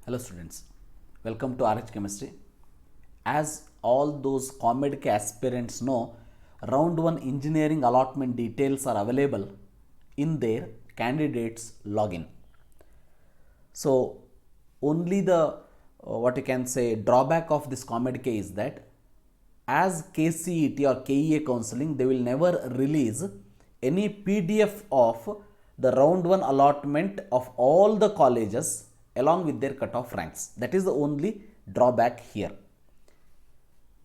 Hello students, welcome to RH Chemistry. As all those ComEdK aspirants know, round 1 engineering allotment details are available in their candidates login. So only the what you can say drawback of this ComEdK is that as KCET or KEA counseling, they will never release any PDF of the round 1 allotment of all the colleges along with their cutoff ranks. That is the only drawback here.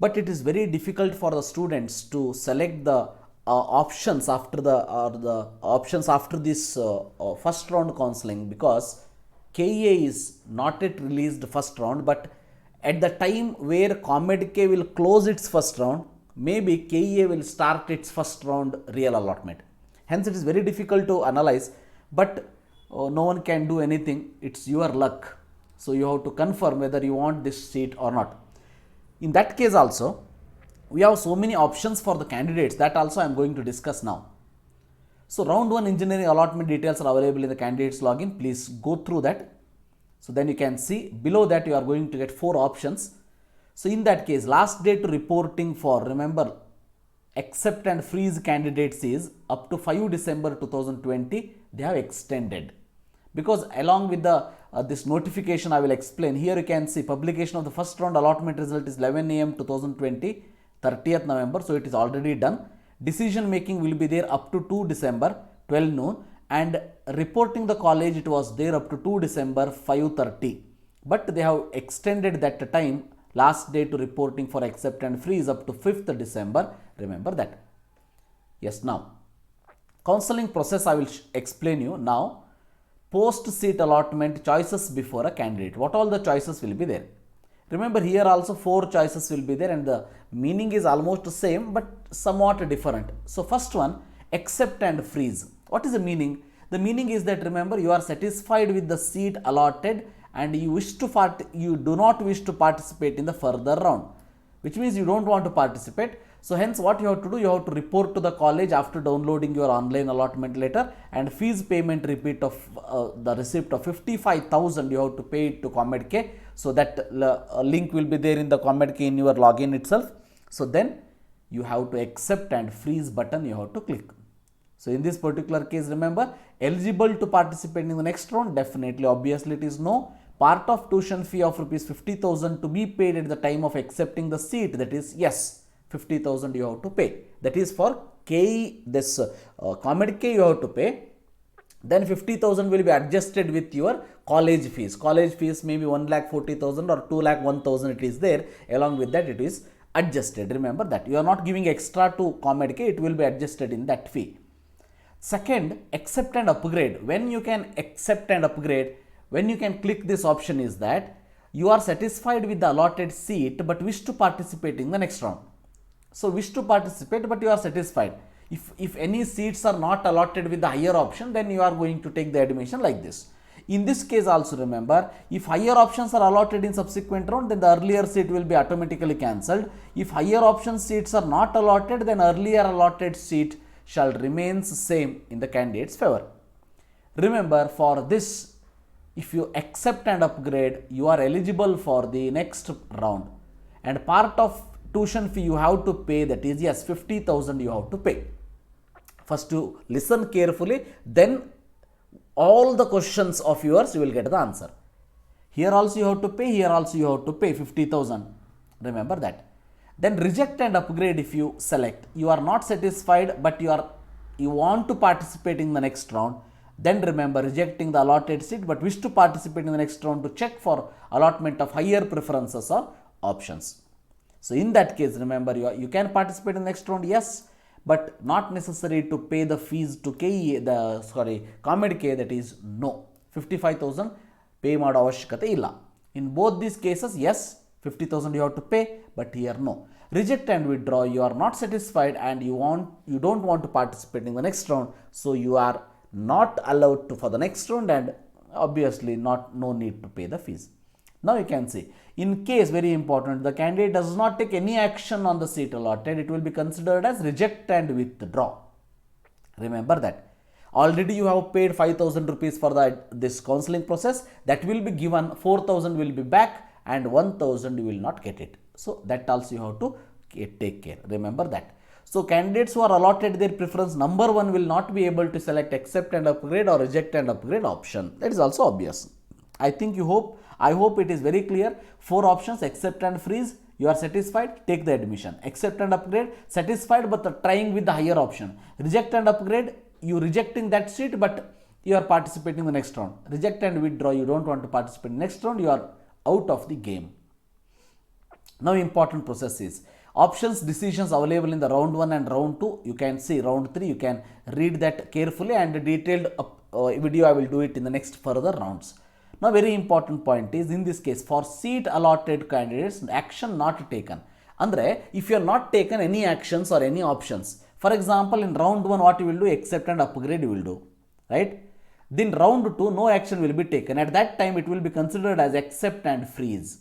But it is very difficult for the students to select the options after the options after this first round counseling, because KEA is not yet released first round, but at the time where ComEdK will close its first round, maybe KEA will start its first round real allotment. Hence, it is very difficult to analyze, but no one can do anything. It's your luck. So you have to confirm whether you want this seat or not. In that case also, we have so many options for the candidates that also I am going to discuss now. So round 1 engineering allotment details are available in the candidates login. Please go through that. So then you can see below that you are going to get 4 options. So in that case, last date to reporting for, remember, accept and freeze candidates is up to 5 December 2020. They have extended, because along with the this notification I will explain. Here you can see publication of the first round allotment result is 11 am 2020, 30th November. So it is already done. Decision making will be there up to 2 December 12 noon, and reporting the college it was there up to 2 December 5:30. But they have extended that time, last day to reporting for accept and freeze, up to 5th December. Remember that. Yes, now counseling process I will explain you now. Post seat allotment choices before a candidate. What all the choices will be there? Remember, here also 4 choices will be there, and the meaning is almost the same but somewhat different. So first one, accept and freeze. What is the meaning? The meaning is that, remember, you are satisfied with the seat allotted and you do not wish to participate in the further round, which means you don't want to participate. So hence what you have to do, you have to report to the college after downloading your online allotment letter, and fees payment repeat of the receipt of 55,000 you have to pay it to ComEdK. So that link will be there in the ComEdK in your login itself. So then you have to accept and freeze button you have to click. So in this particular case, remember, eligible to participate in the next round, definitely, obviously it is no. Part of tuition fee of rupees 50,000 to be paid at the time of accepting the seat, that is yes, 50,000 you have to pay. That is for this ComEdK you have to pay. Then 50,000 will be adjusted with your college fees. College fees may be 1,40,000 or 2,01,000 it is there. Along with that it is adjusted. Remember that. You are not giving extra to ComEdK, it will be adjusted in that fee. Second, accept and upgrade. When you can accept and upgrade, when you can click this option is that you are satisfied with the allotted seat but wish to participate in the next round. So wish to participate but you are satisfied. If any seats are not allotted with the higher option, then you are going to take the admission like this. In this case also, remember, if higher options are allotted in subsequent round, then the earlier seat will be automatically cancelled. If higher option seats are not allotted, then earlier allotted seat shall remain same in the candidate's favor. Remember, for this, if you accept and upgrade, you are eligible for the next round, and part of tuition fee you have to pay, that is yes, 50,000 you have to pay. First you listen carefully, then all the questions of yours you will get the answer. Here also you have to pay, here also you have to pay 50,000. Remember that. Then reject and upgrade if you select. You are not satisfied but you want to participate in the next round. Then remember, rejecting the allotted seat but wish to participate in the next round to check for allotment of higher preferences or options. So in that case, remember, you can participate in the next round, yes, but not necessary to pay the fees to ComEdK, that is no. 55,000 pay mado avashyakate illa. In both these cases, yes, 50,000 you have to pay, but here no. Reject and withdraw, you are not satisfied and you don't want to participate in the next round, so you are not allowed to for the next round, and obviously no need to pay the fees. Now you can see, in case, very important, the candidate does not take any action on the seat allotted, it will be considered as reject and withdraw. Remember that. Already you have paid 5,000 rupees for this counseling process. That will be given, 4,000 will be back, and 1,000 you will not get it. So that also you have to take care. Remember that. So candidates who are allotted their preference number 1 will not be able to select accept and upgrade or reject and upgrade option. That is also obvious. I hope it is very clear. 4 options: accept and freeze. You are satisfied, take the admission. Accept and upgrade, satisfied but trying with the higher option. Reject and upgrade, you rejecting that seat but you are participating in the next round. Reject and withdraw, you don't want to participate in the next round, you are out of the game. Now important process is options, decisions available in the round 1 and round 2. You can see round 3, you can read that carefully, and detailed video I will do it in the next further rounds. Now very important point is, in this case, for seat allotted candidates, action not taken. Andre, if you are not taken any actions or any options, for example in round 1 what you will do, accept and upgrade you will do, right? Then round 2 no action will be taken. At that time it will be considered as accept and freeze.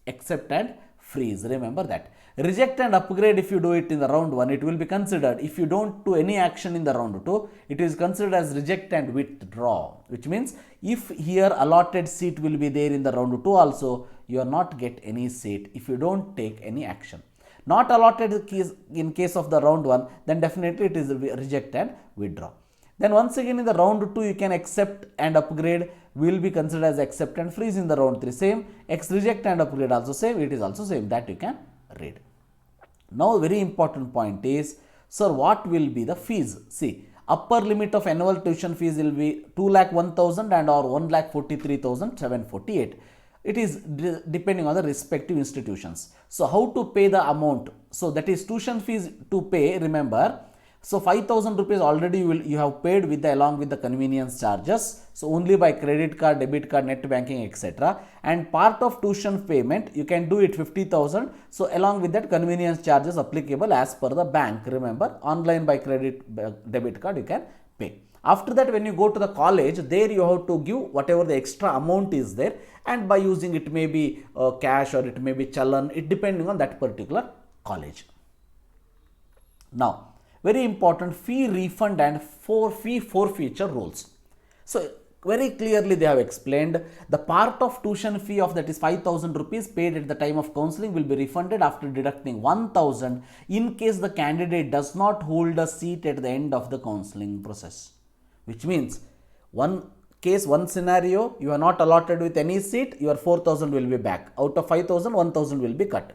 Accept and freeze, remember that. Reject and upgrade, if you do it in the round 1, it will be considered, if you don't do any action in the round 2, it is considered as reject and withdraw, which means if here allotted seat will be there in the round 2 also, you are not get any seat if you don't take any action. Not allotted in case of the round 1, then definitely it is reject and withdraw. Then once again in the round 2 you can accept and upgrade will be considered as accept and freeze. In the round 3 same, reject and upgrade also same, it is also same, that you can read. Now very important point is, sir, what will be the fees? See, upper limit of annual tuition fees will be 2,01,000 and or 1,43,748. It is depending on the respective institutions. So how to pay the amount? So that is tuition fees to pay, remember. So 5,000 rupees already you have paid with along with the convenience charges. So only by credit card, debit card, net banking, etc. And part of tuition payment you can do it 50,000. So along with that convenience charges applicable as per the bank. Remember, online by credit, debit card you can pay. After that, when you go to the college, there you have to give whatever the extra amount is there, and by using it may be cash or it may be challan, it depending on that particular college. Now very important, fee refund and fee forfeiture rules. So very clearly they have explained, the part of tuition fee of that is 5,000 rupees paid at the time of counseling will be refunded after deducting 1,000 in case the candidate does not hold a seat at the end of the counseling process. Which means one scenario, you are not allotted with any seat, your 4,000 will be back. Out of 5,000, 1,000 will be cut.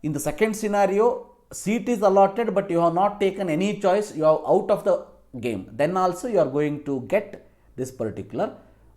In the second scenario, seat is allotted but you have not taken any choice, you are out of the game, then also you are going to get this particular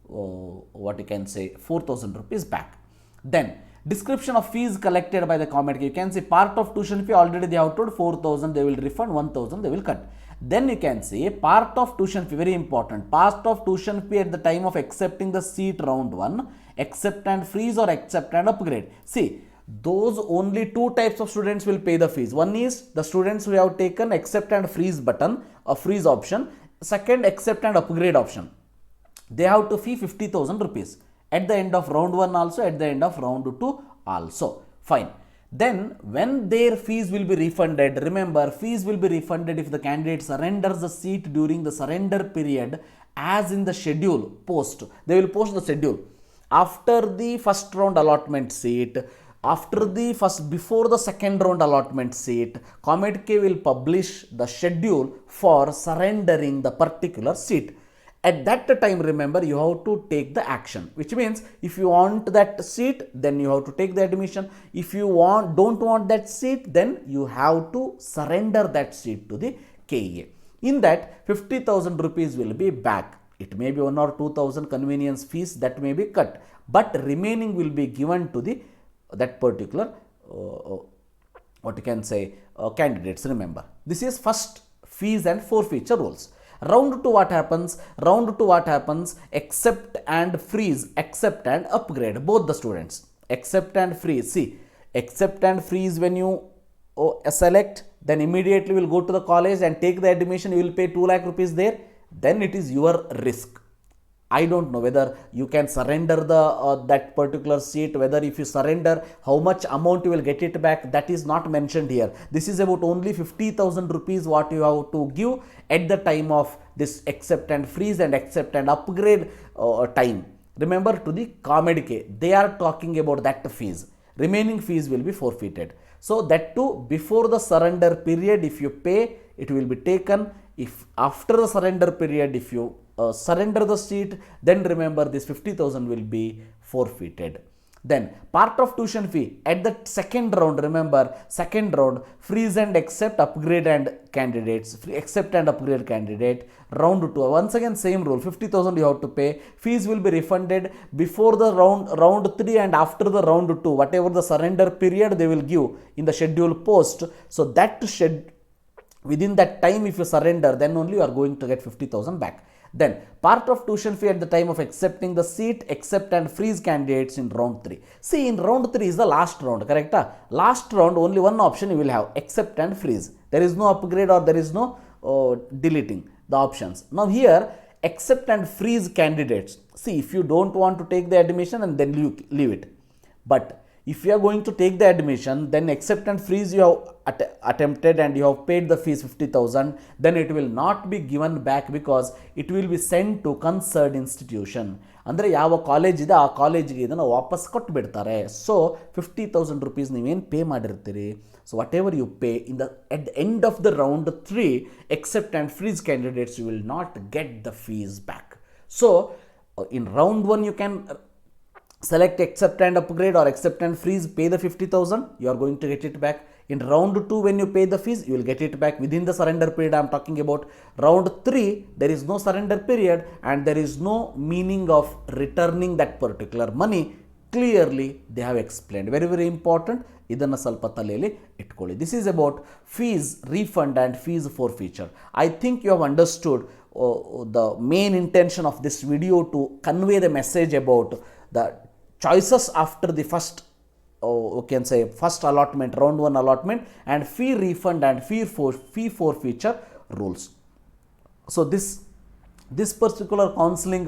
4,000 rupees back. Then description of fees collected by the comment, you can see part of tuition fee already they have told 4,000 they will refund, 1,000 they will cut. Then you can see part of tuition fee, very important, part of tuition fee at the time of accepting the seat round 1, accept and freeze or accept and upgrade. See, those only two types of students will pay the fees. One is the students who have taken accept and freeze button, a freeze option. Second, accept and upgrade option. They have to fee 50,000 rupees at the end of round 1 also, at the end of round 2 also. Fine. Then when their fees will be refunded, remember fees will be refunded if the candidate surrenders the seat during the surrender period as in the schedule post. They will post the schedule. After the first round allotment seat, before the second round allotment seat, COMEDK will publish the schedule for surrendering the particular seat. At that time, remember, you have to take the action, which means if you want that seat, then you have to take the admission. If you don't want that seat, then you have to surrender that seat to the KEA. In that, 50,000 rupees will be back. It may be 1 or 2,000 convenience fees that may be cut, but remaining will be given to the that particular candidates. Remember, this is first fees and forfeiture rules. Round 2 what happens? Accept and freeze, accept and upgrade, both the students. Accept and freeze. See, accept and freeze, when you select, then immediately will go to the college and take the admission, you will pay 2 lakh rupees there. Then it is your risk. I don't know whether you can surrender the that particular seat, whether if you surrender, how much amount you will get it back, that is not mentioned here. This is about only 50,000 rupees what you have to give at the time of this accept and freeze and accept and upgrade time. Remember, to the ComEdK, they are talking about that fees. Remaining fees will be forfeited. So that too, before the surrender period, if you pay, it will be taken. If after the surrender period, if you surrender the seat, then remember this 50,000 will be forfeited. Then part of tuition fee at the second round, remember second round, freeze and accept, upgrade and candidates, accept and upgrade candidate. Round 2, once again same rule, 50,000 you have to pay. Fees will be refunded before the round 3 and after the round 2, whatever the surrender period they will give in the schedule post. So that within that time, if you surrender, then only you are going to get 50,000 back. Then part of tuition fee at the time of accepting the seat, accept and freeze candidates in round 3. See, in round 3 is the last round, correct? Last round, only one option you will have, accept and freeze. There is no upgrade or there is no deleting the options. Now here, accept and freeze candidates. See, if you don't want to take the admission, and then you leave it. But if you are going to take the admission, then accept and freeze you have attempted and you have paid the fees 50,000, then it will not be given back because it will be sent to concerned institution. ಅಂದರೆ ಯಾವ college ಇದೆ ಆ ಕಾಲೇಜಿಗೆ ಇದನ್ನು ವಾಪಸ್ ಕೊಟ್ಟುಬಿಡ್ತಾರೆ. So 50,000 rupees ನೀವೇನು pay ಮಾಡಿರ್ತೀರಿ, so whatever you pay at the end of the round 3, accept and freeze candidates, you will not get the fees back. So in round 1 you can select accept and upgrade or accept and freeze, pay the 50,000, you are going to get it back. In round 2, when you pay the fees, you will get it back within the surrender period I am talking about. Round 3, there is no surrender period and there is no meaning of returning that particular money. Clearly they have explained. Very, very important. ಇದನ್ನು ಸ್ವಲ್ಪ ತಲೆಯಲ್ಲಿ ಇಟ್ಕೊಳ್ಳಿ. This is about fees refund and fees forfeiture. I think you have understood the main intention of this video to convey the message about the choices after the first, we can say first allotment, round 1 allotment, and fee refund and fee forfeiture rules. So this particular counseling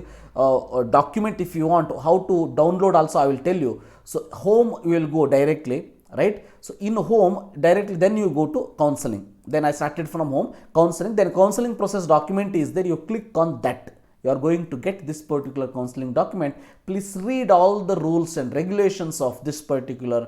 document, if you want how to download also, I will tell you. So home you will go directly, right? So in home directly, then you go to counseling. Then I started from home, counseling, then counseling process document is there, you click on that. You are going to get this particular counseling document. Please read all the rules and regulations of this particular,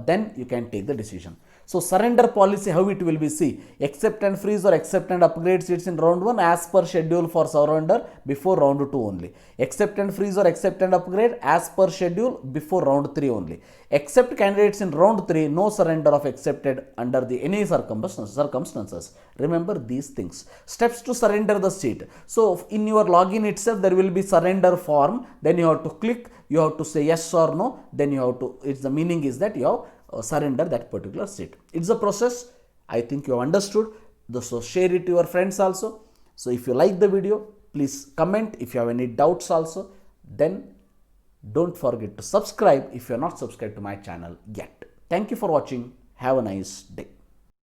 then you can take the decision. So surrender policy, how it will be, see, accept and freeze or accept and upgrade seats in round 1 as per schedule for surrender before round 2 only. Accept and freeze or accept and upgrade as per schedule before round 3 only. Accept candidates in round 3, no surrender of accepted under the any circumstances. Remember these things. Steps to surrender the seat. So in your login itself, there will be surrender form. Then you have to click, you have to say yes or no. Then you have to, it's the meaning is that you have surrender that particular seat. It's a process. I think you have understood. So share it to your friends also. So if you like the video, please comment. If you have any doubts also, then don't forget to subscribe if you are not subscribed to my channel yet. Thank you for watching. Have a nice day.